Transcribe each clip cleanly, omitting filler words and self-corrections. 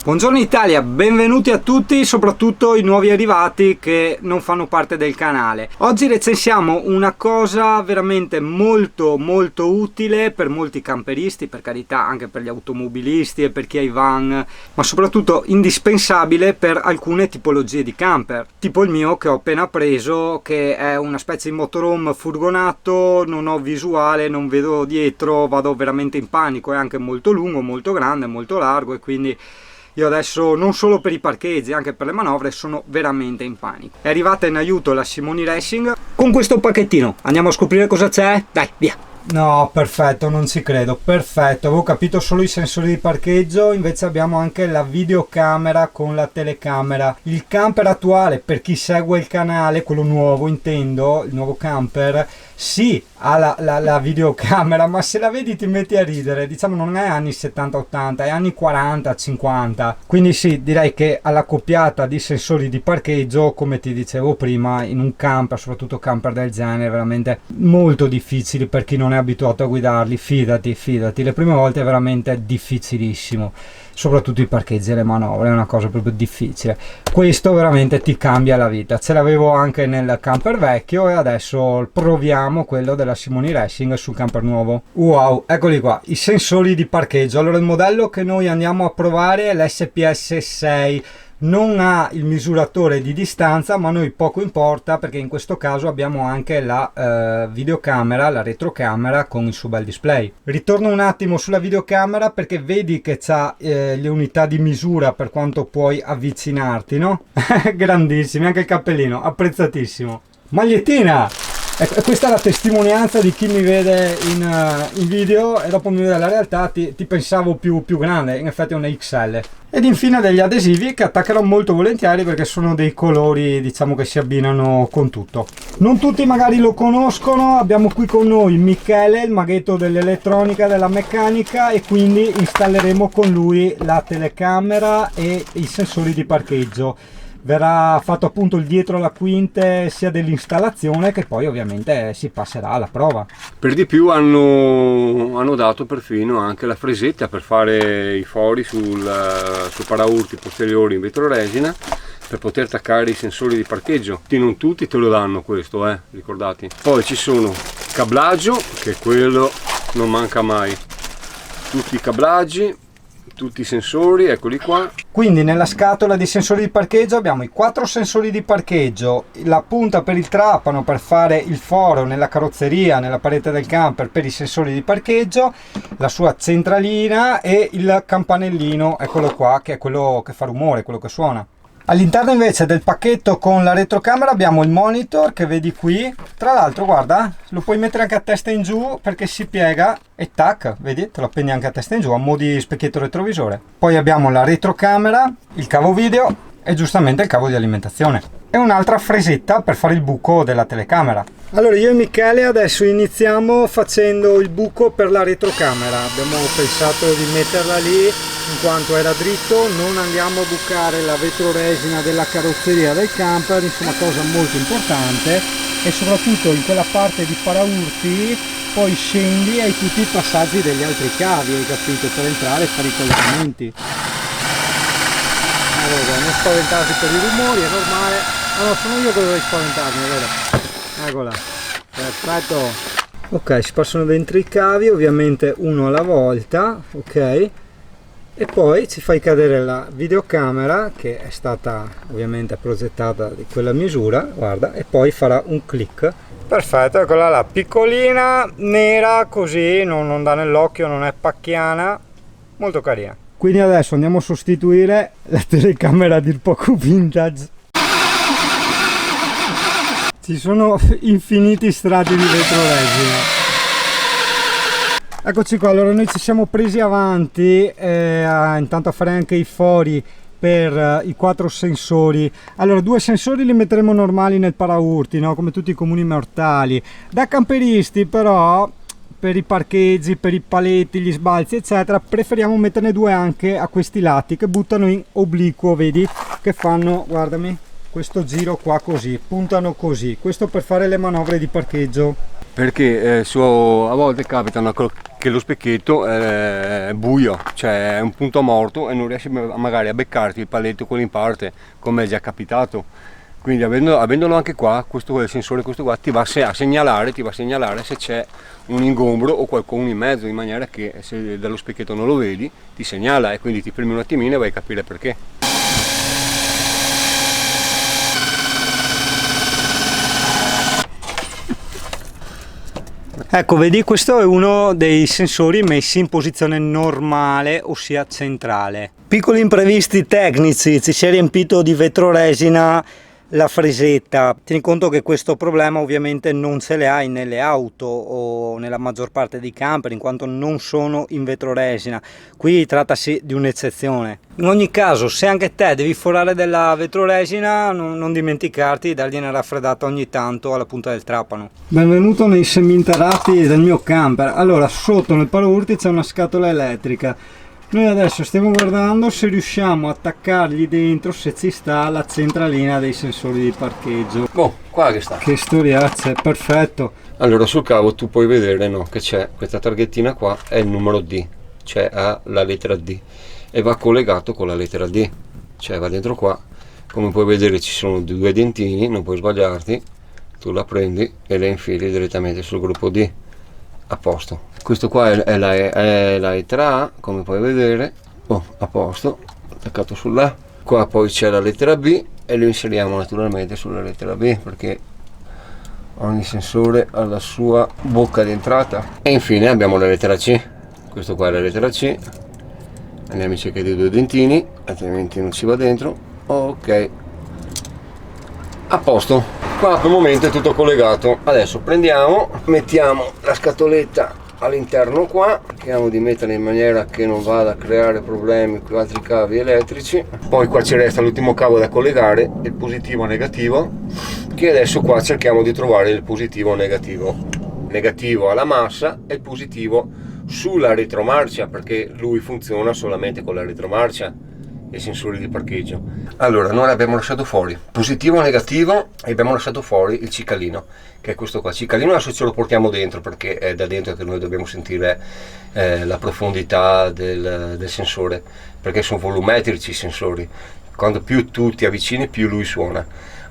Buongiorno Italia, benvenuti a tutti, soprattutto i nuovi arrivati che non fanno parte del canale. Oggi recensiamo una cosa veramente molto utile per molti camperisti, per carità anche per gli automobilisti e per chi ha i van, ma soprattutto indispensabile per alcune tipologie di camper, tipo il mio che ho appena preso, che è una specie di motorhome furgonato, non ho visuale, non vedo dietro, vado veramente in panico, è anche molto lungo, molto grande, molto largo, e quindi io adesso non solo per i parcheggi, anche per le manovre sono veramente in panico. È arrivata in aiuto la Simoni Racing con questo pacchettino. Andiamo a scoprire cosa c'è? Dai, via! No, perfetto, non ci credo, perfetto. Avevo capito solo i sensori di parcheggio, invece abbiamo anche la videocamera con la telecamera. Il camper attuale, per chi segue il canale, quello nuovo intendo, il nuovo camper, sì, ha la videocamera, ma se la vedi ti metti a ridere. Diciamo non è anni 70-80, è anni 40-50. Quindi sì, direi che alla coppiata di sensori di parcheggio, come ti dicevo prima, in un camper, soprattutto camper del genere, veramente molto difficili per chi non è abituato a guidarli. Fidati, le prime volte è veramente difficilissimo, soprattutto i parcheggi e le manovre, è una cosa proprio difficile. Questo veramente ti cambia la vita. Ce l'avevo anche nel camper vecchio e adesso proviamo quello della Simoni Racing sul camper nuovo. Wow, eccoli qua i sensori di parcheggio. Allora, il modello che noi andiamo a provare è l'SPS 6. Non ha il misuratore di distanza, ma a noi poco importa, perché in questo caso abbiamo anche la videocamera, la retrocamera con il suo bel display. Ritorno un attimo sulla videocamera perché vedi che c'ha le unità di misura per quanto puoi avvicinarti, no? Grandissimi, anche il cappellino, apprezzatissimo. Magliettina! E questa è la testimonianza di chi mi vede in video e dopo mi vede la realtà. Ti pensavo più grande, in effetti è una XL. Ed infine degli adesivi che attaccherò molto volentieri perché sono dei colori, diciamo, che si abbinano con tutto. Non tutti magari lo conoscono. Abbiamo qui con noi Michele, il maghetto dell'elettronica, della meccanica, e quindi installeremo con lui la telecamera e i sensori di parcheggio. Verrà fatto appunto il dietro la quinte sia dell'installazione che poi ovviamente si passerà alla prova. Per di più hanno dato perfino anche la fresetta per fare i fori sul paraurti posteriori in vetroresina per poter attaccare i sensori di parcheggio. Non tutti te lo danno questo, ricordati. Poi ci sono cablaggio, che quello non manca mai, tutti i cablaggi, tutti i sensori, eccoli qua. Quindi nella scatola di sensori di parcheggio abbiamo i 4 sensori di parcheggio, la punta per il trapano per fare il foro nella carrozzeria, nella parete del camper per i sensori di parcheggio, la sua centralina e il campanellino, eccolo qua, che è quello che fa rumore, quello che suona. All'interno invece del pacchetto con la retrocamera abbiamo il monitor che vedi qui. Tra l'altro guarda, lo puoi mettere anche a testa in giù perché si piega e tac, vedi, te lo appendi anche a testa in giù a mo' di specchietto retrovisore. Poi abbiamo la retrocamera, il cavo video e giustamente il cavo di alimentazione e un'altra fresetta per fare il buco della telecamera. Allora io e Michele adesso iniziamo facendo il buco per la retrocamera. Abbiamo pensato di metterla lì in quanto era dritto, non andiamo a bucare la vetroresina della carrozzeria del camper, insomma cosa molto importante. E soprattutto in quella parte di paraurti poi scendi e hai tutti i passaggi degli altri cavi, hai capito, per entrare e fare i collegamenti. Allora, non spaventarsi per i rumori, è normale. Allora, sono io che dovrei spaventarmi, vero? Eccola, perfetto. Ok, si passano dentro i cavi, ovviamente uno alla volta, ok? E poi ci fai cadere la videocamera che è stata ovviamente progettata di quella misura, guarda, e poi farà un click. Perfetto, eccola là, piccolina, nera, così non dà nell'occhio, non è pacchiana, molto carina. Quindi adesso andiamo a sostituire la telecamera a dir poco vintage. Ci sono infiniti strati di vetroresina. Eccoci qua, allora noi ci siamo presi avanti intanto a fare anche i fori per i 4 sensori. Allora 2 sensori li metteremo normali nel paraurti, no? Come tutti i comuni mortali. Da camperisti però, per i parcheggi, per i paletti, gli sbalzi eccetera, preferiamo metterne 2 anche a questi lati che buttano in obliquo, vedi? Che fanno, guardami, questo giro qua così, puntano così. Questo per fare le manovre di parcheggio. Perché a volte capitano che lo specchietto è buio, cioè è un punto morto e non riesci magari a beccarti il paletto quello in parte, come è già capitato. Quindi avendolo anche qua, il sensore questo qua ti va a segnalare se c'è un ingombro o qualcuno in mezzo, in maniera che se dallo specchietto non lo vedi ti segnala e quindi ti fermi un attimino e vai a capire perché. Ecco, vedi, questo è uno dei sensori messi in posizione normale, ossia centrale. Piccoli imprevisti tecnici, ci si è riempito di vetroresina la fresetta. Tieni conto che questo problema ovviamente non ce le hai nelle auto o nella maggior parte dei camper, in quanto non sono in vetroresina. Qui trattasi di un'eccezione. In ogni caso, se anche te devi forare della vetroresina, non dimenticarti di dargli una raffreddata ogni tanto alla punta del trapano. Benvenuto nei seminterrati del mio camper. Allora, sotto nel paraurti c'è una scatola elettrica. Noi adesso stiamo guardando se riusciamo a attaccargli dentro, se ci sta, la centralina dei sensori di parcheggio. Oh, qua che sta. Che storiaccia, perfetto. Allora sul cavo tu puoi vedere, no, che c'è questa targhettina qua, è il numero D, cioè ha la lettera D e va collegato con la lettera D, cioè va dentro qua. Come puoi vedere ci sono due dentini, non puoi sbagliarti, tu la prendi e la infili direttamente sul gruppo D. A posto. Questo qua è la lettera A, come puoi vedere. A posto, attaccato sulla. Qua poi c'è la lettera B e lo inseriamo naturalmente sulla lettera B, perché ogni sensore ha la sua bocca di entrata. E infine abbiamo la lettera C. Questo qua è la lettera C. Andiamo a cercare i due dentini, altrimenti non ci va dentro. Ok, a posto. Qua per il momento è tutto collegato. Adesso mettiamo la scatoletta all'interno qua, cerchiamo di metterla in maniera che non vada a creare problemi con altri cavi elettrici. Poi qua ci resta l'ultimo cavo da collegare, il positivo e negativo, che adesso qua cerchiamo di trovare il positivo negativo alla massa e il positivo sulla retromarcia, perché lui funziona solamente con la retromarcia, i sensori di parcheggio. Allora, noi abbiamo lasciato fuori positivo e negativo e abbiamo lasciato fuori il cicalino, che è questo qua. Il cicalino adesso ce lo portiamo dentro, perché è da dentro che noi dobbiamo sentire la profondità del sensore, perché sono volumetrici i sensori. Quando più tu ti avvicini più lui suona.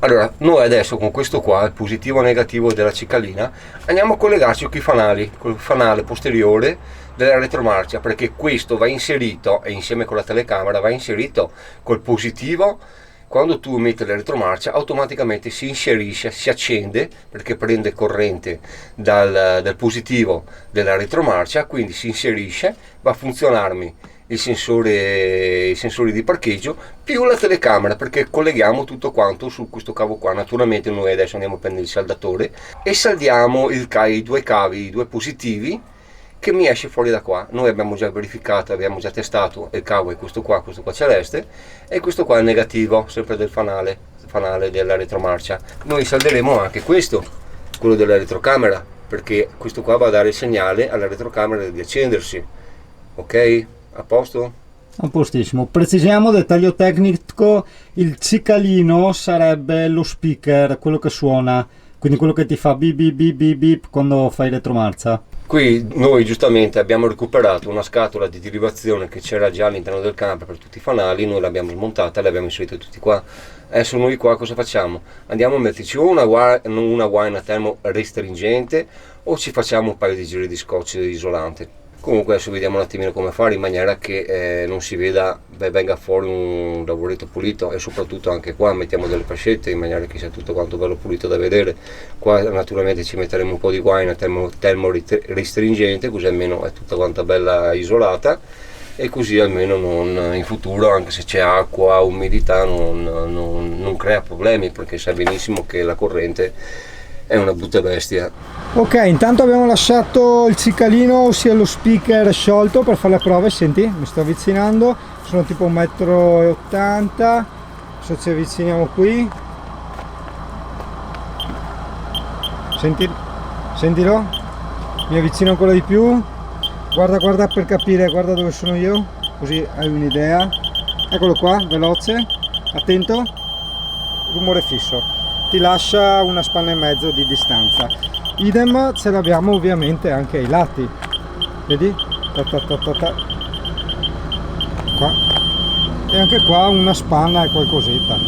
Allora, noi adesso con questo qua, il positivo e negativo della cicalina, andiamo a collegarci con i fanali, col fanale posteriore della retromarcia, perché questo va inserito, e insieme con la telecamera va inserito col positivo. Quando tu metti la retromarcia automaticamente si inserisce, si accende, perché prende corrente dal positivo della retromarcia, quindi si inserisce, va a funzionarmi i sensori di parcheggio più la telecamera, perché colleghiamo tutto quanto su questo cavo qua. Naturalmente noi adesso andiamo a prendere il saldatore e saldiamo i due cavi, i due positivi, che mi esce fuori da qua. Noi abbiamo già verificato, abbiamo già testato, il cavo è questo qua celeste, e questo qua è il negativo, sempre del fanale della retromarcia. Noi salderemo anche questo, quello della retrocamera, perché questo qua va a dare il segnale alla retrocamera di accendersi. Ok? A posto? A postissimo. Precisiamo, dettaglio tecnico, il cicalino sarebbe lo speaker, quello che suona, quindi quello che ti fa bip bip bip bip bip quando fai retromarcia. Qui noi giustamente abbiamo recuperato una scatola di derivazione che c'era già all'interno del camper per tutti i fanali, noi l'abbiamo smontata e l'abbiamo inserita tutti qua. Adesso noi qua cosa facciamo? Andiamo a metterci o una guaina termo restringente o ci facciamo un paio di giri di scotch isolante. Comunque adesso vediamo un attimino come fare in maniera che non si veda, venga fuori un lavoretto pulito, e soprattutto anche qua mettiamo delle fascette in maniera che sia tutto quanto bello pulito da vedere. Qua naturalmente ci metteremo un po' di guaina termo restringente, così almeno è tutta quanta bella isolata, e così almeno non, in futuro, anche se c'è acqua, umidità, non crea problemi, perché sai benissimo che la corrente è una brutta bestia. Ok, intanto abbiamo lasciato il cicalino, ossia lo speaker, sciolto per fare le prove. Senti, mi sto avvicinando, sono tipo 1,80 m. Se ci avviciniamo qui, sentilo, mi avvicino ancora di più, guarda per capire, guarda dove sono io, così hai un'idea. Eccolo qua, veloce, attento, rumore fisso, ti lascia una spanna e mezzo di distanza. Idem ce l'abbiamo ovviamente anche ai lati, vedi? Ta ta ta ta ta. Qua. E anche qua una spanna e qualcosetta,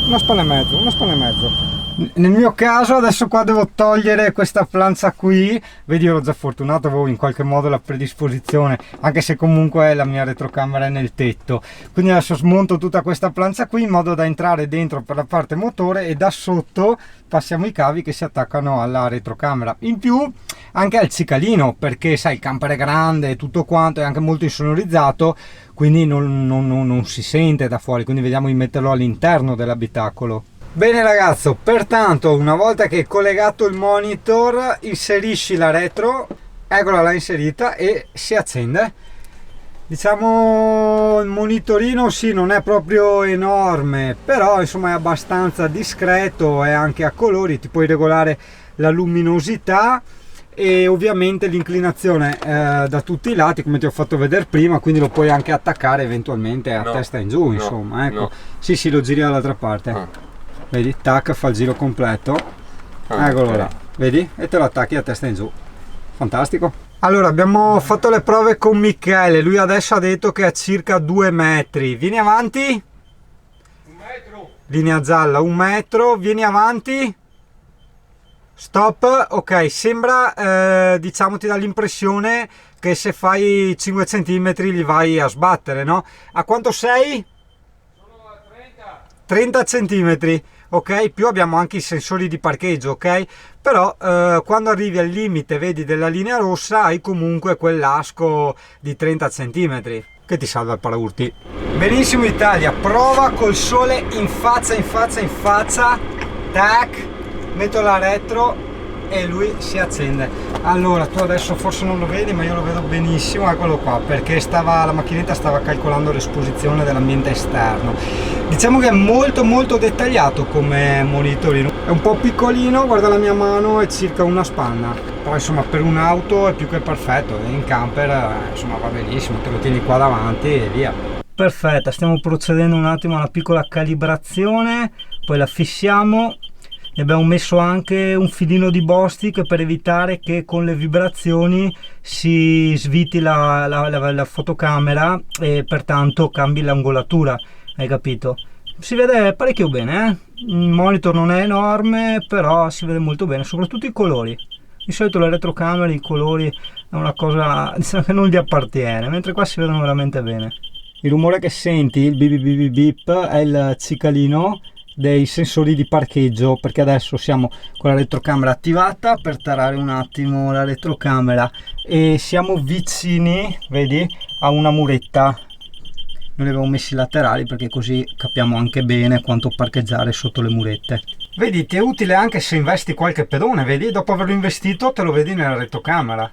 una spanna e mezzo, una spanna e mezzo. Nel mio caso adesso qua devo togliere questa plancia qui, vedi, io ero già fortunato, avevo in qualche modo la predisposizione, anche se comunque la mia retrocamera è nel tetto, quindi adesso smonto tutta questa plancia qui in modo da entrare dentro per la parte motore e da sotto passiamo i cavi che si attaccano alla retrocamera, in più anche al cicalino, perché sai, il camper è grande e tutto quanto, è anche molto insonorizzato, quindi non si sente da fuori, quindi vediamo di metterlo all'interno dell'abitacolo. Bene ragazzo, pertanto una volta che hai collegato il monitor inserisci la retro, eccola là inserita e si accende. Diciamo il monitorino sì, non è proprio enorme, però insomma è abbastanza discreto, è anche a colori, ti puoi regolare la luminosità e ovviamente l'inclinazione da tutti i lati come ti ho fatto vedere prima, quindi lo puoi anche attaccare eventualmente a testa in giù, insomma, ecco. Sì, lo giri dall'altra parte. Vedi, tac, fa il giro completo, eccolo là, vedi, e te lo attacchi a testa in giù, fantastico. Allora abbiamo fatto le prove con Michele, lui adesso ha detto che è a circa 2 metri, vieni avanti, 1 metro, linea gialla, 1 metro, vieni avanti, stop, ok, sembra, diciamo, ti dà l'impressione che se fai 5 cm li vai a sbattere, no? A quanto sei? sono a 30 cm, ok, più abbiamo anche i sensori di parcheggio, ok, però quando arrivi al limite, vedi, della linea rossa hai comunque quell'asco di 30 cm che ti salva il paraurti. Benissimo Italia, prova col sole in faccia, tac, metto la retro e lui si accende. Allora tu adesso forse non lo vedi ma io lo vedo benissimo, eccolo qua, perché la macchinetta stava calcolando l'esposizione dell'ambiente esterno. Diciamo che è molto dettagliato come monitorino, è un po' piccolino, guarda la mia mano, è circa una spanna, però insomma per un'auto è più che perfetto, in camper insomma va benissimo, te lo tieni qua davanti e via. Perfetta, stiamo procedendo un attimo a una piccola calibrazione, poi la fissiamo. Ne abbiamo messo anche un filino di Bostik per evitare che con le vibrazioni si sviti la fotocamera e pertanto cambi l'angolatura, hai capito? Si vede parecchio bene, eh? Il monitor non è enorme, però si vede molto bene, soprattutto i colori. Di solito le retrocamere, i colori è una cosa che non gli appartiene, mentre qua si vedono veramente bene. Il rumore che senti, il bip bip bip, è il cicalino dei sensori di parcheggio, perché adesso siamo con la retrocamera attivata per tarare un attimo la retrocamera e siamo vicini, vedi, a una muretta. Noi li avevo messi laterali perché così capiamo anche bene quanto parcheggiare sotto le murette. Vedi, ti è utile anche se investi qualche pedone, vedi, dopo averlo investito te lo vedi nella retrocamera.